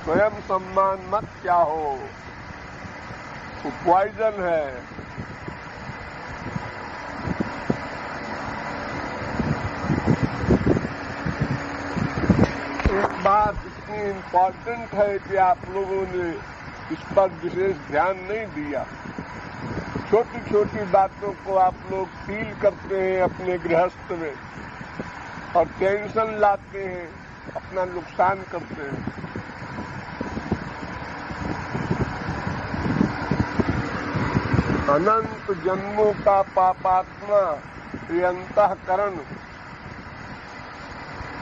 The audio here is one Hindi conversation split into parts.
स्वयं सम्मान मत चाहो, वो पॉइजन है। एक बात इतनी इम्पोर्टेंट है कि आप लोगों ने इस पर विशेष ध्यान नहीं दिया। छोटी छोटी बातों को आप लोग फील करते हैं अपने गृहस्थ में और टेंशन लाते हैं, अपना नुकसान करते हैं। अनंत जन्मों का पापात्मा ये अंतःकरण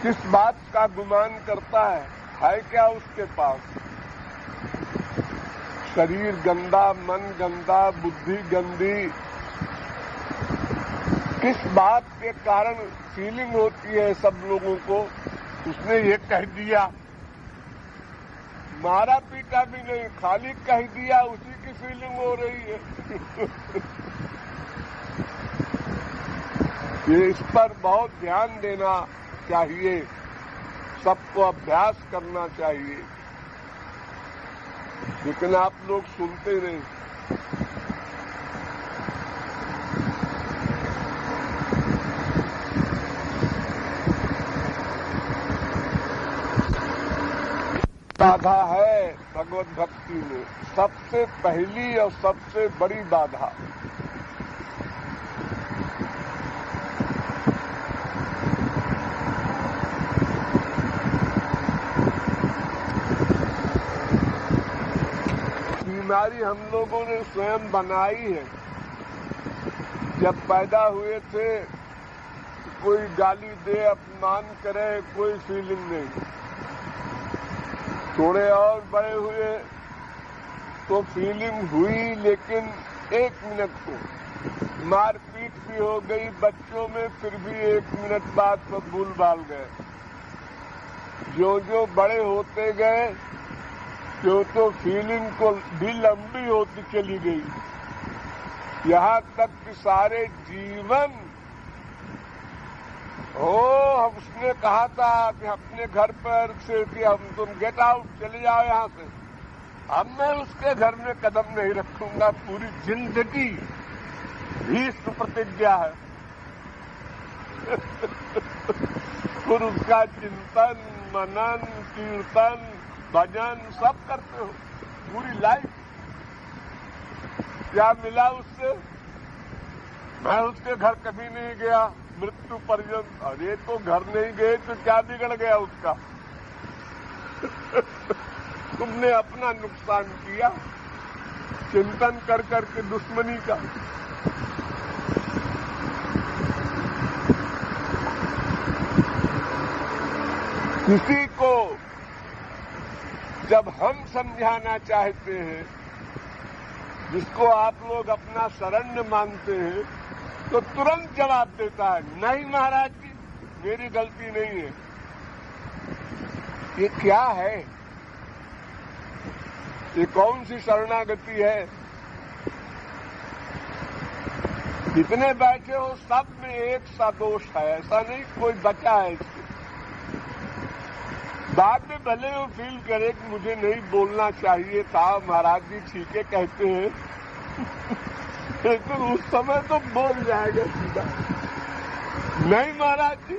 किस बात का गुमान करता है क्या उसके पास? शरीर गंदा, मन गंदा, बुद्धि गंदी, किस बात के कारण फीलिंग होती है सब लोगों को? उसने ये कह दिया, मारा पीटा भी नहीं, खाली कह दिया, उसी की फीलिंग हो रही है। ये इस पर बहुत ध्यान देना चाहिए, सबको अभ्यास करना चाहिए, लेकिन आप लोग सुनते नहीं। बाधा है भगवत भक्ति में, सबसे पहली और सबसे बड़ी बाधा। बीमारी हम लोगों ने स्वयं बनाई है। जब पैदा हुए थे कोई गाली दे, अपमान करे, कोई फीलिंग नहीं। थोड़े और बड़े हुए तो फीलिंग हुई, लेकिन 1 मिनट को मारपीट भी हो गई बच्चों में, फिर भी 1 मिनट बाद सब भूल भाल गए। जो जो बड़े होते गए तो फीलिंग को भी लंबी होती चली गई, यहाँ तक कि सारे जीवन उसने कहा था कि अपने घर पर से कि हम तुम गेट आउट, चले जाओ यहाँ से। अब मैं उसके घर में कदम नहीं रखूंगा, पूरी जिंदगी भीष्म प्रतिज्ञा है। फिर उसका चिंतन, मनन, कीर्तन, भजन सब करते हो पूरी लाइफ। क्या मिला उससे? मैं उसके घर कभी नहीं गया मृत्यु पर्यंत। अरे तो घर नहीं गए तो क्या बिगड़ गया उसका? तुमने अपना नुकसान किया चिंतन कर करके दुश्मनी का। किसी को जब हम समझाना चाहते हैं, जिसको आप लोग अपना शरण्य मानते हैं, तो तुरंत जवाब देता है, नहीं महाराज जी मेरी गलती नहीं है। ये क्या है? ये कौन सी शरणागति है? जितने बैठे हो सब में एक सा दोष है, ऐसा नहीं कोई बचा है इससे। बाद में भले वो फील करे कि मुझे नहीं बोलना चाहिए था, महाराज जी ठीक है कहते हैं, लेकिन उस समय तो बोल जाएगा सीधा, नहीं महाराज जी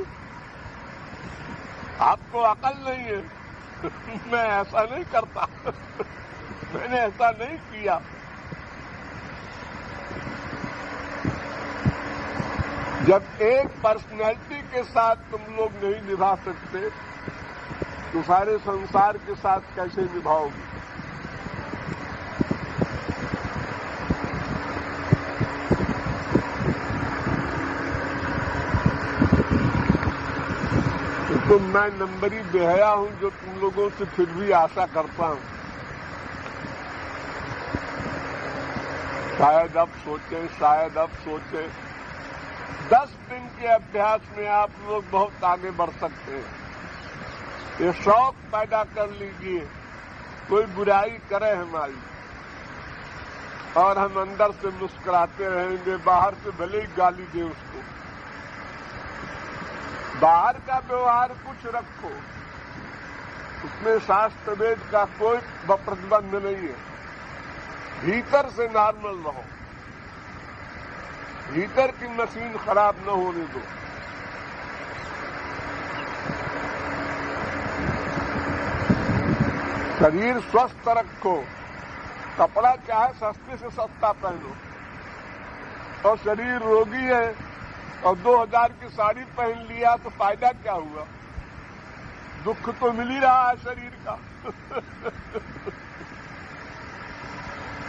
आपको अकल नहीं है, मैं ऐसा नहीं करता, मैंने ऐसा नहीं किया। जब एक पर्सनैलिटी के साथ तुम लोग नहीं निभा सकते तो सारे संसार के साथ कैसे निभाओगे? तो मैं नंबरी बेहया हूं जो तुम लोगों से फिर भी आशा करता हूं। शायद अब सोचें 10 दिन के अभ्यास में आप लोग बहुत आगे बढ़ सकते हैं। ये शौक पैदा कर लीजिए, कोई बुराई करे हमारी और हम अंदर से मुस्कुराते रहेंगे, बाहर से भले ही गाली दे उसको। बाहर का व्यवहार कुछ रखो, उसमें शास्त्र वेद का कोई प्रतिबंध नहीं है। भीतर से नॉर्मल रहो, भीतर की मशीन खराब न होने दो। शरीर स्वस्थ रखो, कपड़ा चाहे सस्ते से सस्ता पहनो, और शरीर रोगी है और 2000 की साड़ी पहन लिया तो फायदा क्या हुआ? दुख तो मिल ही रहा है शरीर का।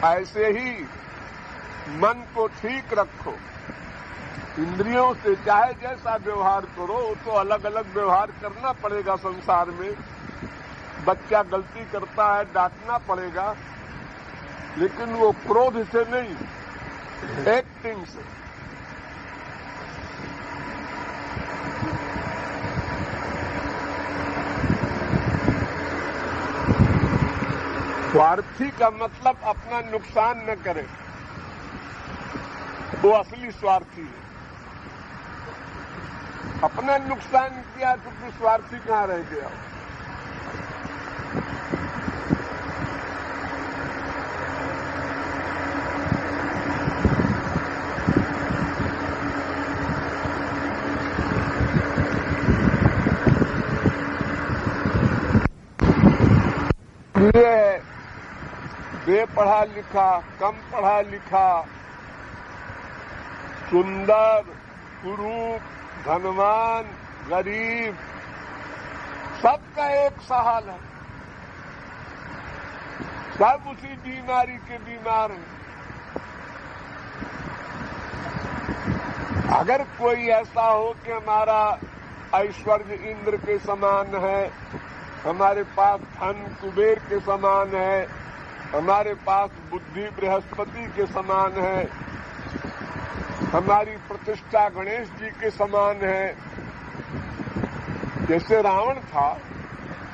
ऐसे ही मन को ठीक रखो, इंद्रियों से चाहे जैसा व्यवहार करो, तो अलग अलग व्यवहार करना पड़ेगा संसार में। बच्चा गलती करता है, डांटना पड़ेगा, लेकिन वो क्रोध से नहीं, एक्टिंग से। स्वार्थी का मतलब अपना नुकसान न करे, वो असली स्वार्थी है। अपना नुकसान किया तो फिर स्वार्थी कहाँ रह गया? ये बेपढ़ा लिखा, कम पढ़ा लिखा, सुंदर, कुरूप, धनवान, गरीब, सबका एक सा हाल है। सब उसी बीमारी के बीमार हैं। अगर कोई ऐसा हो कि हमारा ऐश्वर्य इंद्र के समान है, हमारे पास धन कुबेर के समान है, हमारे पास बुद्धि बृहस्पति के समान है, हमारी प्रतिष्ठा गणेश जी के समान है, जैसे रावण था,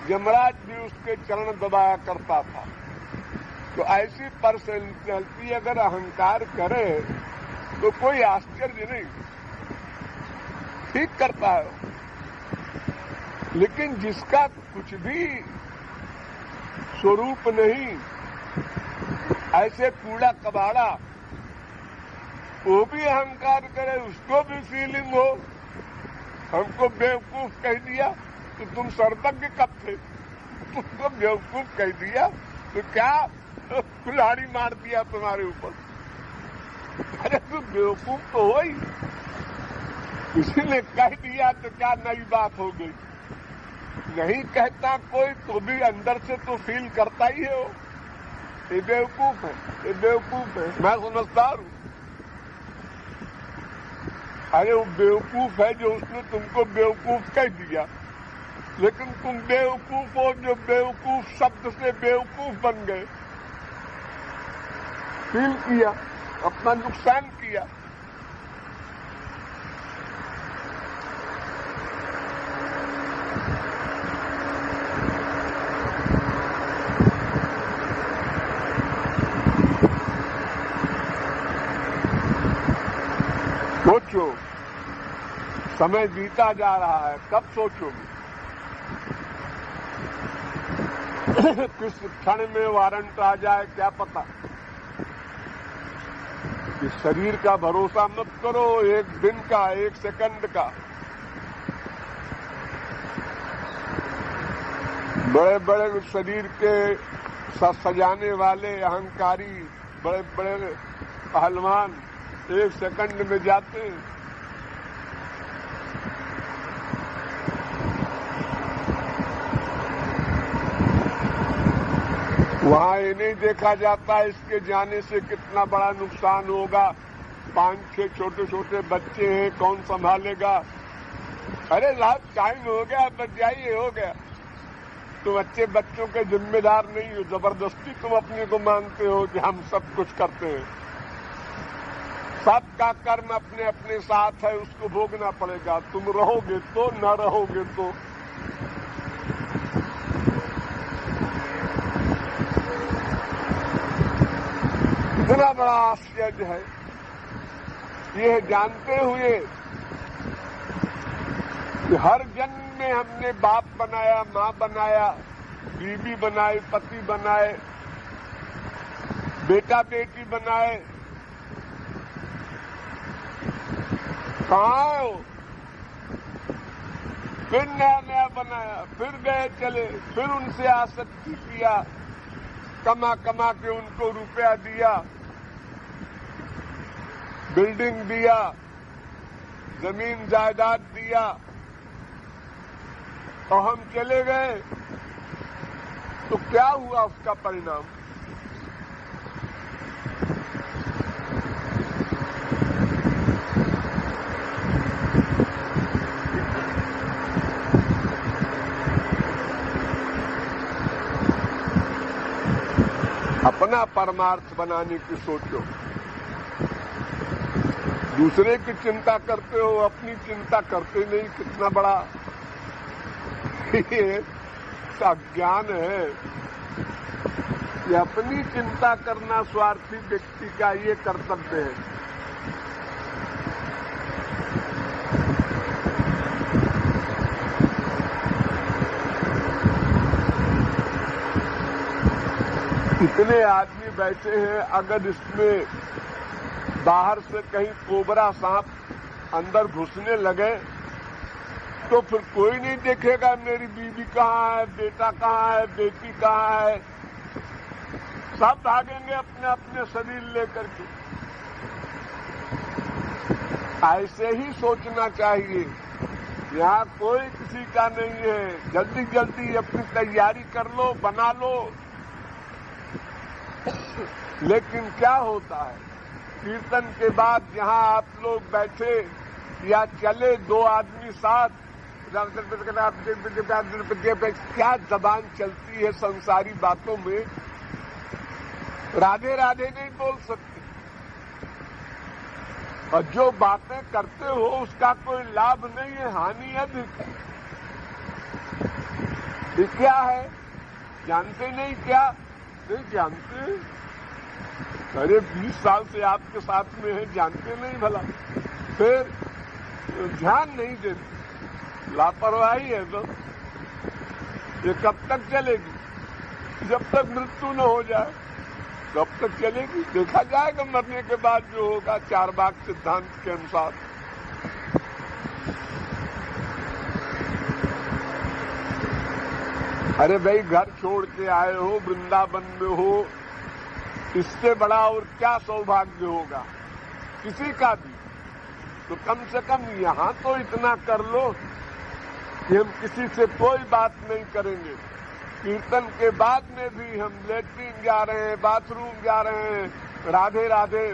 यमराज भी उसके चरण दबाया करता था। तो ऐसी पर्सनैलिटी अगर अहंकार करे तो कोई आश्चर्य नहीं, ठीक करता है। लेकिन जिसका कुछ भी स्वरूप नहीं, ऐसे कूड़ा कबाड़ा, वो भी अहंकार करे, उसको भी फीलिंग हो, हमको बेवकूफ कह दिया तो तुम सर्वज्ञ कब थे? तुमको बेवकूफ कह दिया तो क्या कुल्हाड़ी मार दिया तुम्हारे ऊपर? अरे तुम बेवकूफ तो हो ही, किसी ने कह दिया तो क्या नई बात हो गई? नहीं कहता कोई तो भी अंदर से तो फील करता ही है। ये बेवकूफ है, ये बेवकूफ है, मैं समझदार हूं। अरे वो बेवकूफ है जो उसने तुमको बेवकूफ कह दिया, लेकिन तुम बेवकूफ हो जो बेवकूफ शब्द से बेवकूफ बन गए, फील किया, अपना नुकसान किया। सोचो, समय बीता जा रहा है, कब सोचोगे? किस क्षण में वारंट आ जाए क्या पता। इस शरीर का भरोसा मत करो, एक दिन का, एक सेकंड का। बड़े बड़े शरीर के सजाने वाले अहंकारी, बड़े बड़े पहलवान एक सेकंड में जाते हैं। वहां ये नहीं देखा जाता इसके जाने से कितना बड़ा नुकसान होगा। 5-6 छोटे छोटे बच्चे हैं, कौन संभालेगा? अरे लास्ट टाइम हो गया, बच जाइए, हो गया। तुम अच्छे बच्चों के जिम्मेदार नहीं हो, जबरदस्ती तुम अपने को मानते हो कि हम सब कुछ करते हैं। सबका कर्म अपने अपने साथ है, उसको भोगना पड़ेगा। तुम रहोगे तो, न रहोगे तो। इतना बड़ा आश्चर्य है, ये जानते हुए कि हर जन्म में हमने बाप बनाया, माँ बनाया, बीवी बनाए, पति बनाए, बेटा बेटी बनाए, कहाँ है वो? फिर नया नया बनाया, फिर गए चले, फिर उनसे आसक्ति किया, कमा कमा के उनको रुपया दिया, बिल्डिंग दिया, जमीन जायदाद दिया, और हम चले गए तो क्या हुआ उसका परिणाम? अपना परमार्थ बनाने की सोचो, दूसरे की चिंता करते हो, अपनी चिंता करते नहीं। कितना बड़ा ये अज्ञान है कि अपनी चिंता करना स्वार्थी व्यक्ति का ये कर्तव्य है। इतने आदमी बैठे हैं, अगर इसमें बाहर से कहीं कोबरा सांप अंदर घुसने लगे तो फिर कोई नहीं देखेगा मेरी बीवी कहाँ है, बेटा कहाँ है, बेटी कहाँ है। सब भागेंगे अपने अपने शरीर लेकर के। ऐसे ही सोचना चाहिए, यहाँ कोई किसी का नहीं है। जल्दी जल्दी अपनी तैयारी कर लो, बना लो। लेकिन क्या होता है, कीर्तन के बाद यहाँ आप लोग बैठे या चले, दो आदमी साथ, क्या जबान चलती है संसारी बातों में, राधे राधे नहीं बोल सकते। और जो बातें करते हो उसका कोई लाभ नहीं है, हानि अधिक है। ये क्या है, जानते नहीं? क्या नहीं जानते? अरे 20 साल से आपके साथ में है, जानते नहीं भला? फिर ध्यान नहीं देते, लापरवाही है। तो ये कब तक चलेगी? जब तक मृत्यु न हो जाए कब तक चलेगी? देखा जाएगा मरने के बाद जो होगा, चारबाग सिद्धांत के अनुसार। अरे भाई, घर छोड़ के आए हो, वृंदावन में हो, इससे बड़ा और क्या सौभाग्य होगा किसी का भी? तो कम से कम यहां तो इतना कर लो कि हम किसी से कोई बात नहीं करेंगे। कीर्तन के बाद में भी हम लेटरिन जा रहे हैं, बाथरूम जा रहे हैं, राधे राधे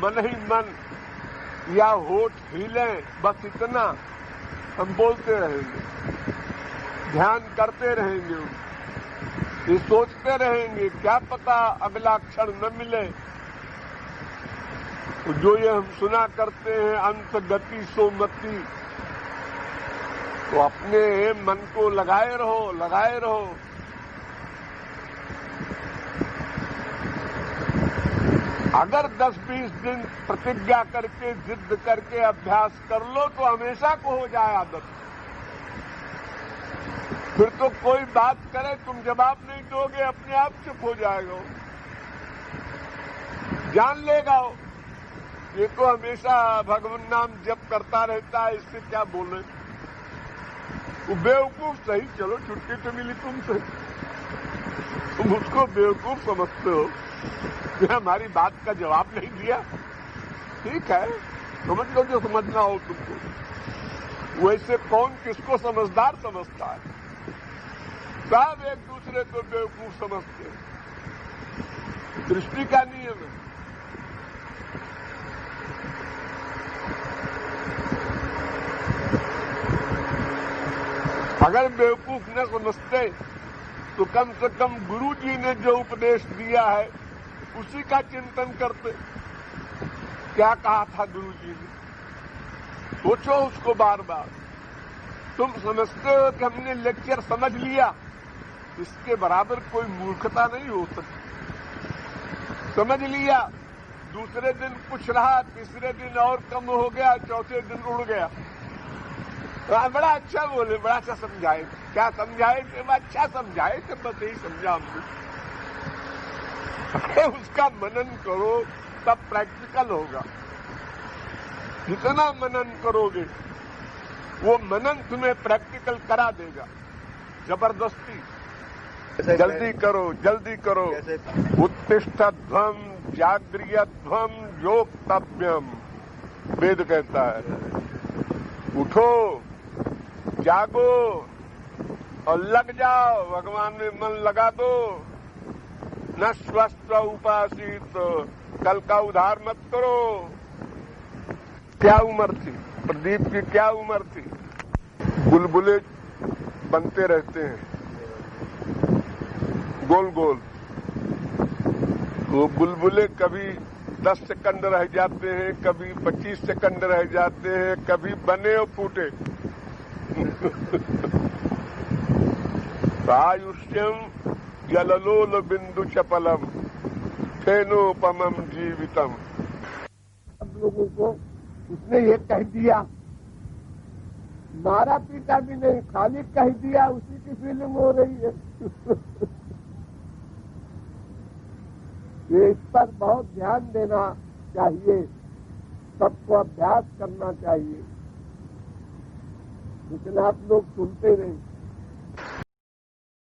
मन ही मन या होठ हिलें, बस इतना हम बोलते रहेंगे, ध्यान करते रहेंगे, ये सोचते रहेंगे। क्या पता अगला क्षण न मिले। जो ये हम सुना करते हैं, अंत गति सोमति, तो अपने मन को लगाए रहो, लगाए रहो। अगर 10-20 दिन प्रतिज्ञा करके, जिद करके अभ्यास कर लो तो हमेशा को हो जाए आदत। फिर तो कोई बात करे, तुम जवाब नहीं दोगे, अपने आप चुप हो जाएगा, जान लेगा वो। ये तो हमेशा भगवान नाम जप करता रहता है, इससे क्या बोले? वो बेवकूफ सही, चलो छुट्टी तो मिली तुमसे, तुम उसको बेवकूफ समझते हो कि हमारी बात का जवाब नहीं दिया। ठीक है, समझ लो जो समझना हो तुमको। वैसे कौन किसको समझदार समझता है? सब एक दूसरे को बेवकूफ समझते हैं। दृष्टि का नियम है। अगर बेवकूफ न समझते तो कम से कम गुरु जी ने जो उपदेश दिया है उसी का चिंतन करते। क्या कहा था गुरु जी ने? सोचो उसको बार बार। तुम समझते हो कि हमने लेक्चर समझ लिया, इसके बराबर कोई मूर्खता नहीं हो सकती। समझ लिया, दूसरे दिन कुछ रहा, तीसरे दिन और कम हो गया, चौथे दिन उड़ गया। बड़ा अच्छा बोले, बड़ा अच्छा समझाए, क्या समझाए थे? अच्छा समझाए थे, बस यही समझा हमको। उसका मनन करो तब प्रैक्टिकल होगा। जितना मनन करोगे वो मनन तुम्हें प्रैक्टिकल करा देगा जबरदस्ती। जल्दी करो, जल्दी करो। उत्तिष्ठध्वम जागृयध्वम योक्तव्यम, वेद कहता है। उठो, जागो और लग जाओ, भगवान में मन लगा दो। न स्वस्थ उपासित, कल का उधार मत करो। क्या उम्र थी प्रदीप की, क्या उम्र थी? बुलबुले बनते रहते हैं गोल गोल। वो बुलबुले कभी 10 सेकंड रह जाते हैं, कभी 25 सेकंड रह जाते हैं, कभी बने और फूटे। आयुष्यम जललोल बिंदु चपलम फेनोपमम जीवितम। सब लोगों को उसने ये कह दिया, मारा पीटा भी नहीं, खाली कह दिया, उसी की फीलिंग हो रही है। ये इस पर बहुत ध्यान देना चाहिए, सबको अभ्यास करना चाहिए, लेकिन आप लोग सुनते नहीं।